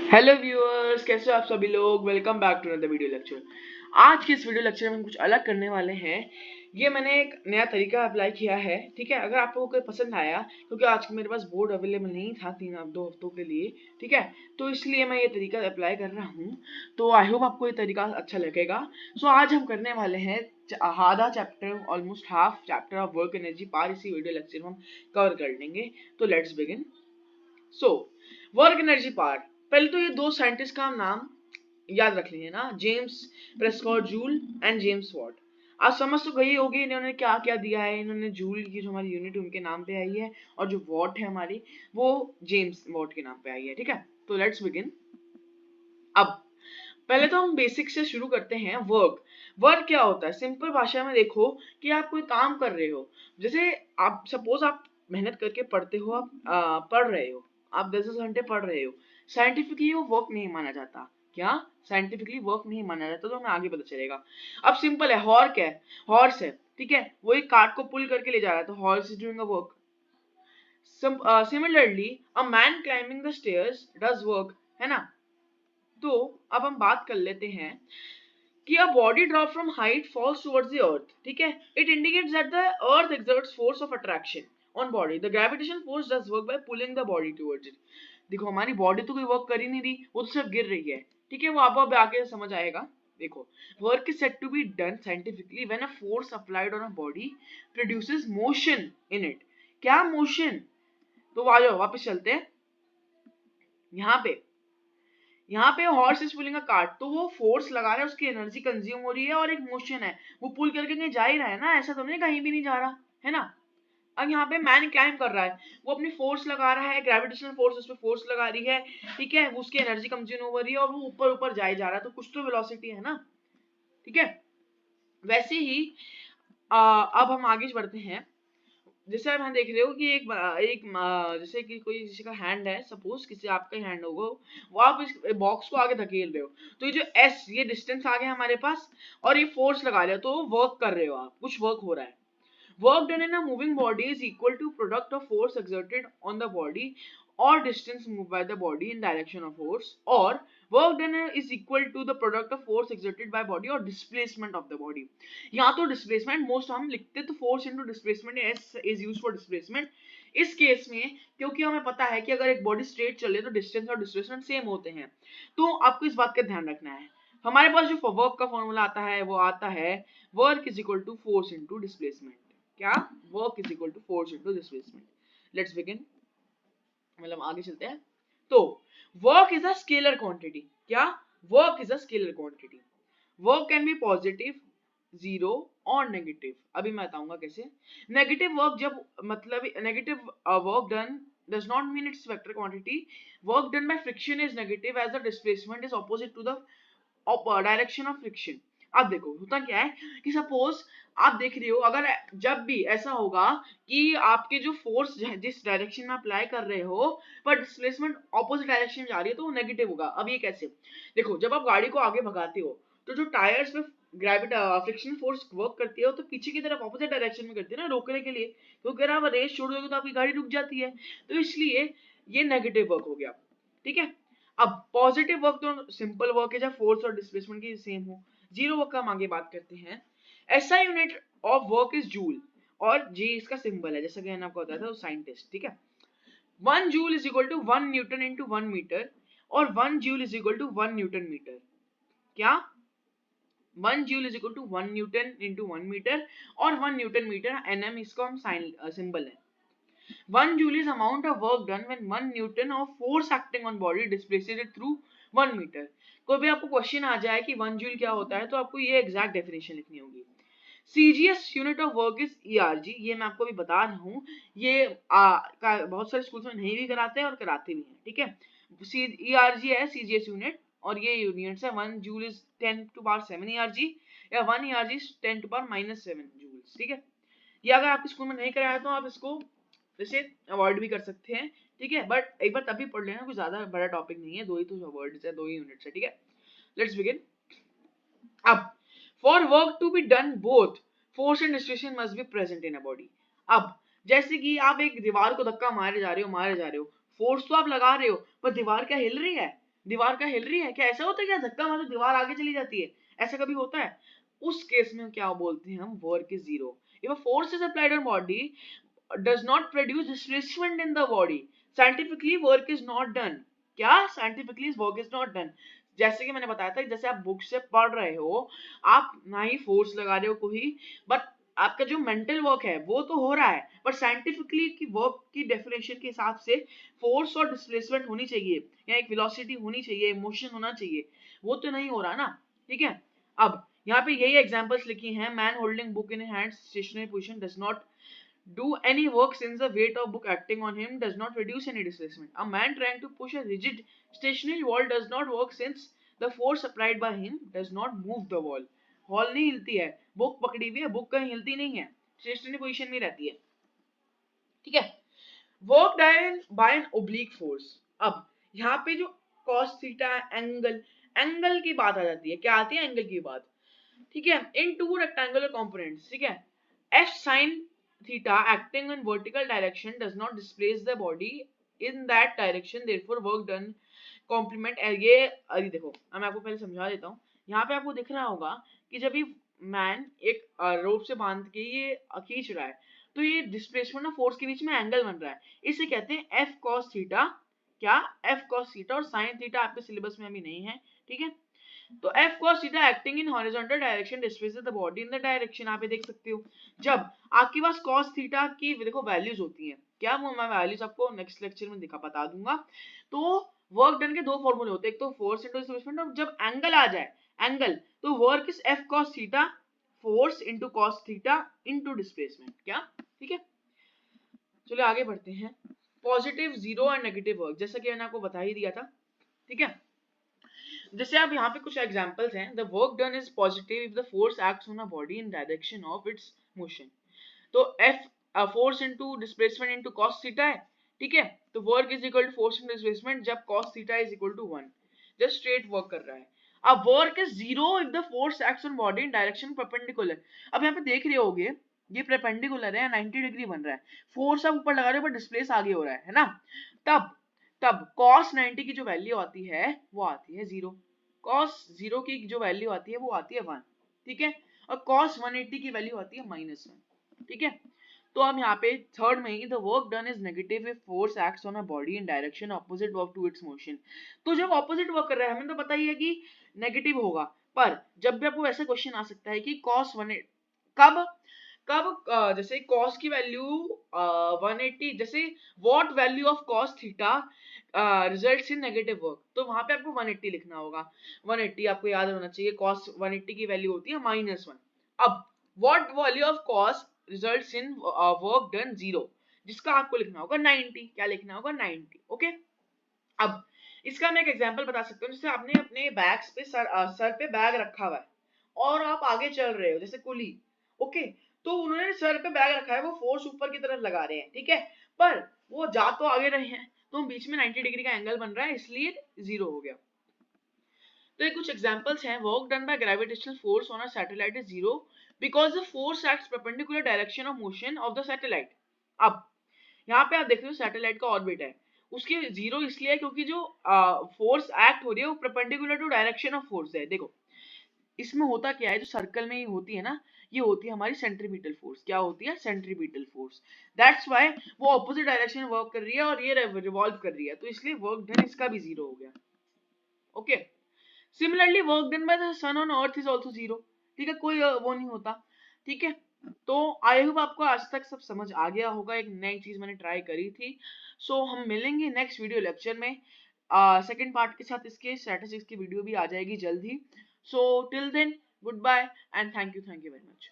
Hello viewers, कैसे हो आप सभी लोग। Welcome back to another video lecture. आज के इस वीडियो लेक्चर में हम कुछ अलग करने वाले हैं। ये मैंने एक नया तरीका अप्लाई किया है, ठीक है। अगर आपको कोई पसंद आया, क्योंकि आज मेरे पास बोर्ड अवेलेबल नहीं था 2 हफ्तों के लिए, ठीक है, तो इसलिए मैं ये तरीका अप्लाई कर रहा हूँ। तो आई होप आपको ये तरीका अच्छा लगेगा। सो आज हम करने वाले हैं आधा chapter, almost half chapter of work energy power इसी वीडियो लेक्चर में हम कवर कर लेंगे। तो let's begin. So work energy part, पहले तो ये दो साइंटिस्ट का नाम याद रख लीजिए ना, James Prescott joule and James Watt. आप समझ तो गई होगी इन्होंने क्या क्या दिया है। इन्होंने जूल की जो हमारी यूनिट उनके नाम पे आई है, और जो वॉट है हमारी, वो जेम्स वॉट के नाम पे आई है, ठीक है। तो लेट्स बिगिन। अब पहले तो हम बेसिक से शुरू करते हैं। वर्क, वर्क क्या होता है सिंपल भाषा में देखो, कि आप कोई काम कर रहे हो। जैसे आप सपोज आप मेहनत करके पढ़ते हो, आप पढ़ रहे हो, आप 10 घंटे पढ़ रहे हो। साइंटिफिकली वो वर्क नहीं माना जाता। क्या साइंटिफिकली वर्क नहीं माना जाता, तो हमें आगे पता चलेगा। अब सिंपल है, हॉर्क है, हॉर्स है, ठीक है, वो एक कार्ट को पुल करके ले जा रहा है, तो horse is doing a work. Similarly a man climbing the stairs does work, है ना। तो अब हम बात कर लेते हैं कि a body drop from height falls towards the earth, ठीक है। It indicates that the earth exerts force of attraction on body. The gravitational force does work by pulling the body towards it. देखो हमारी body तो कोई work कर ही नहीं रही, वो तो सिर्फ गिर रही है, ठीक है। वो आप अब आके समझ आएगा। देखो, work is said to be done scientifically when a force applied on a body produces motion in it. क्या मोशन? तो आ जाओ वापस चलते हैं यहाँ पे। यहाँ पे horse is pulling a cart, तो वो फोर्स लगा रहा है, उसकी एनर्जी कंज्यूम हो रही है, और एक मोशन है, वो पुल करके कहीं जा ही रहा है ना, ऐसा तो नहीं कहीं भी नहीं जा रहा है ना। अब यहाँ पे मैन क्लाइम कर रहा है, वो अपनी फोर्स लगा रहा है, ग्रेविटेशनल फोर्स उस पर फोर्स लगा रही है, ठीक है, उसकी एनर्जी कंज्यूम हो रही है, और वो ऊपर ऊपर जाए जा रहा है, तो कुछ तो वेलोसिटी है ना, ठीक है। वैसे ही अब हम आगे बढ़ते हैं। जैसे आप यहाँ देख रहे हो कि जैसे कि कोई किसी का हैंड है, सपोज किसी आपका हैंड होगा, वो आप इस बॉक्स को आगे धकेल रहे हो, तो ये जो एस, ये डिस्टेंस आ गया हमारे पास, और ये फोर्स लगा लिया, तो वर्क कर रहे हो आप, कुछ वर्क हो रहा है। Work done in a moving body is equal to product of force exerted on the body or distance moved by the body in direction of force, or work done is equal to the product of force exerted by body or displacement of the body. यहाँ तो displacement most हम लिखते तो force into displacement, S is used for displacement इस case में, क्योंकि हमें पता है कि अगर एक बॉडी स्ट्रेट चले तो डिस्टेंस और डिस्प्लेसमेंट सेम होते हैं। तो आपको इस बात का ध्यान रखना है। हमारे पास जो वर्क का फॉर्मूला आता है, वो आता है work is equal to force into displacement. क्या? Work is equal to force into displacement. Let's begin, मतलब आगे चलते हैं। तो work is a scalar quantity. क्या? Work is a scalar quantity. Work can be positive, zero और negative. अभी मैं बताऊंगा कैसे। नेगेटिव वर्क जब, मतलब negative work done does not mean its vector quantity. Work done by friction is negative as the displacement is opposite to the direction of friction. अब देखो होता क्या है कि सपोज आप देख रहे हो, अगर जब भी ऐसा होगा कि आपके जो फोर्स जिस डायरेक्शन में अप्लाई कर रहे हो, पर डिस्प्लेसमेंट ऑपोजिट डायरेक्शन में जा रही है, तो वो नेगेटिव होगा। अब ये कैसे? देखो, जब आप गाड़ी को आगे भगाते हो, तो जो टायर्स में फ्रिक्शन फोर्स वर्क करती है, वो तो पीछे की तरफ ऑपोजिट डायरेक्शन में करती है ना, रोकने के लिए। क्योंकि अगर आप रेस छोड़ दोगे तो आपकी गाड़ी रुक जाती है, तो इसलिए ये नेगेटिव वर्क हो गया, ठीक है। अब पॉजिटिव वर्क तो सिंपल वर्क है जब फोर्स और डिस्प्लेसमेंट की सेम हो। जीरो वर्क का हम आगे बात करते हैं। ऐसा unit of work is joule, और जी इसका सिंबल है, जैसा कि मैंने आपको बताया था साइंटिस्ट, ठीक है। 1 joule is equal to 1 newton into 1 metre, और 1 joule is equal to 1 newton metre. क्या? 1 joule is equal to 1 newton into 1 metre, और 1 न्यूटन मीटर एनएम इसका हम साइन सिंबल है। 1 joule is amount of work done when 1 Newton of force acting on body displaces it through 1 meter. कोई भी आपको question आ जाए कि 1 जूल क्या होता है, तो आपको ये एग्जैक्ट डेफिनेशन लिखनी होगी। CGS unit of work is ERG, ये मैं आपको अभी बता रहा हूँ। ये बहुत सारे स्कूल्स में नहीं भी कराते हैं और कराते भी हैं, ठीक है। ईआरजी है सीजीएस यूनिट, और ये यूनिट्स है 1 जूल इज 10⁻7 ईआरजी, या 1 ईआरजी इज 10⁻⁻7 जूल्स, ठीक है। ये अगर आपके स्कूल में नहीं कराया तो आप इसको वैसे अवॉइड भी कर सकते हैं, ठीक है, बट एक बार तभी पढ़ लेना, कोई ज्यादा बड़ा टॉपिक नहीं है, दो ही तो वर्ड्स है, दो ही यूनिट्स है, ठीक है। Let's begin. अब for work to be done both force and displacement must be present in a body. अब जैसे कि आप एक दीवार को धक्का मारे जा रहे हो, फोर्स तो आप लगा रहे हो, पर दीवार क्या हिल रही है? दीवार का हिल रही है, क्या ऐसा होता है क्या धक्का मारो तो दीवार आगे चली जाती है, ऐसा कभी होता है? उस केस में क्या बोलते हैं हम, work is zero. If a force is applied on body does not produce displacement in the body, scientifically work is not done। क्या scientifically work is not done? जैसे कि मैंने बताया था, जैसे आप बुक से पढ़ रहे हो, आप ना ही फोर्स लगा रहे हो कोई, बट आपका जो मेंटल वर्क है वो तो हो रहा है, बट साइंटिफिकली की वर्क की डेफिनेशन के हिसाब से फोर्स और डिस्प्लेसमेंट होनी चाहिए, या एक वेलोसिटी होनी चाहिए, मोशन होना चाहिए, वो तो नहीं हो रहा ना। ठीक है, अब यहाँ पे यही एग्जांपल्स लिखी हैं। Man holding book in hand stationary position does not do any work since the weight of book acting on him does not produce any displacement. A man trying to push a rigid stationary wall does not work since the force applied by him does not move the wall। Wall नहीं हिलती है, book पकड़ी हुई है, book कहीं हिलती नहीं है, स्टेशनरी पोजीशन में रहती है। ठीक है, work done by an oblique force. अब यहाँ पे जो cos थीटा एंगल, एंगल की बात आ जाती है, क्या आती है एंगल की बात। ठीक है, इन टू रेक्टेंगुलर कंपोनेंट्स। ठीक है, f sin theta acting in vertical direction does not displace the body in that direction, therefore work done complement। ये अरे देखो, मैं आपको पहले समझा देता हूँ। यहाँ पे आपको दिख रहा होगा कि जब ये मैन एक रोप से बांध के ये खींच रहा है, तो ये डिस्प्लेसमेंट ऑफ फोर्स के बीच में एंगल बन रहा है, इसे कहते हैं f cos थीटा। क्या, f cos थीटा, और sin थीटा आपके सिलेबस में अभी नहीं है। ठीक है, तो f cos theta acting in horizontal direction displaces the body in the direction. आप देख सकते हो, जब आपके पास cos थीटा की देखो वैल्यूज होती हैं, क्या वो मैं वैल्यूज आपको नेक्स्ट लेक्चर में बता दूंगा। तो वर्क डन के दो फॉर्मूले होते हैं, एक तो फोर्स इनटू डिस्प्लेसमेंट, और जब एंगल आ जाए एंगल, तो work is f cos theta force into cos theta into displacement. क्या, ठीक है, चलिए आगे बढ़ते हैं। Positive, zero and negative work, जैसा कि मैंने आपको बता ही दिया था। ठीक है, जैसे आप यहाँ पे कुछ एग्जांपल्स हैं। The work done is positive if the force acts on a body in direction of its motion. तो F force into displacement into cos theta है। ठीक है, तो work is equal to force into displacement जब cos theta is equal to 1, just straight work कर रहा है। अब work is zero if the force acts on body in direction perpendicular. अब यहाँ पे देख रहे होगे ये परपेंडिकुलर है, 90 डिग्री बन रहा है, फोर्स आप ऊपर लगा रहे हो पर डिस्प्लेस आगे हो रहा है ना। तब तब cos 90 की जो वैल्यू आती है वो आती है 0, cos 0 की जो वैल्यू आती है वो आती है 1। ठीक है, और cos 180 की वैल्यू आती है -1। ठीक है, तो हम यहाँ पे थर्ड में ही the work done is negative if force acts on a body in direction opposite work to its motion. तो जब ऑपोजिट वर्क कर रहा है हमें तो पता ही है कि नेगेटिव होगा, पर जब भी आपको ऐसा क्वेश्चन आ सकता है कि cos 180 कब कब जैसे cos की वैल्यू 180, जैसे what value of cos theta results in negative work, तो वहां पे आपको 180 लिखना होगा। 180 आपको याद होना चाहिए, cos 180 की वैल्यू होती है -1। अब what value of cos results in work done 0, जिसका आपको लिखना होगा 90। क्या लिखना होगा, 90। ओके, अब इसका मैं एक एग्जांपल बता सकता हूँ। जैसे आपने अपने बैग्स पे सर पे बैग रखा हुआ है और आप आगे चल रहे हो, जैसे कुली। ओके, तो उन्होंने सर पे बैग रखा है, वो फोर्स ऊपर की तरफ लगा रहे हैं। ठीक है, पर वो जा तो आगे रहे हैं, तो बीच में 90 डिग्री का एंगल बन रहा है, इसलिए 0 हो गया। तो ये कुछ एग्जांपल्स हैं। Work done by gravitational force on a satellite is 0 because the force acts perpendicular direction of motion of the satellite. अब यहाँ पे आप देख रहे हो सैटेलाइट का ऑर्बिट है, उसके 0 इसलिए है क्योंकि जो फोर्स एक्ट हो रही है वो perpendicular to direction of force है। देखो इसमें होता क्या है, जो सर्कल में ही होती है ना, ये होती है हमारी सेंट्रीपिटल फोर्स। क्या होती है, सेंट्रीपिटल फोर्स। दैट्स व्हाई वो ऑपोजिट डायरेक्शन में वर्क कर रही है और ये रिवॉल्व कर रही है, तो इसलिए वर्क डन इसका भी 0 हो गया। Okay, similarly work done by the sun on earth is also 0। ठीक है, कोई वो नहीं होता। ठीक है, तो आई होप आपको आज तक सब समझ आ गया होगा, एक नई चीज मैंने ट्राई करी थी। सो हम मिलेंगे नेक्स्ट वीडियो लेक्चर में सेकंड पार्ट के साथ। इसके स्टैटिस्टिक्स की वीडियो भी आ जाएगी जल्द ही। So till then goodbye and thank you very much.